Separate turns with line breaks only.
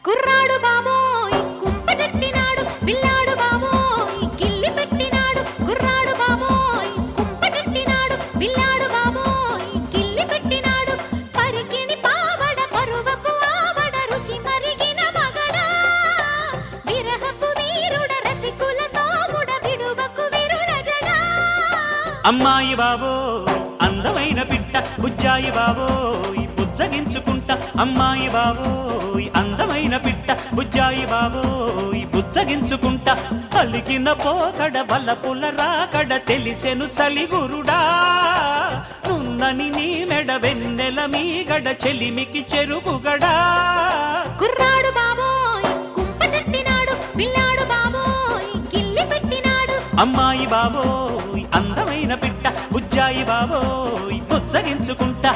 కుర్రాడు బాబోయ్ కుంపటెట్టినాడు పిల్లాడు బాబోయ్ గిల్లి పెట్టినాడు కుర్రాడు బాబోయ్ కుంపటెట్టినాడు పిల్లాడు బాబోయ్ గిల్లి పెట్టినాడు పరికిణి పావడ పరువపు ఆవడ రుచి మరిగిన మగడా విరహపు వీరుడ రసికుల సోముడ విడువకు విరుల జడా
అమ్మాయి బాబోయ్ అందమైన పిట్ట బుజ్జాయి బాబోయ్ బుజ్జగించుకుంటా అమ్మాయి బాబోయ్ అందమైన పిట్ట బుజ్జాయి బాబోయ్ బుజ్జగించుకుంటా పలికిన పోకడ బలపుల రాకడ తెలిసెను చలిగురుడా నున్నని నీ మెడ వెన్నెల మీగడ చెలిమికి చెరుగుగడా
కుర్రాడు బాబోయ్ కుంపటెట్టినాడు పిల్లాడు బాబోయ్ గిల్లి పెట్టినాడు
అమ్మాయి బాబోయ్ అందమైన పిట్ట బుజ్జాయి బాబోయ్ బుజ్జగించుకుంటా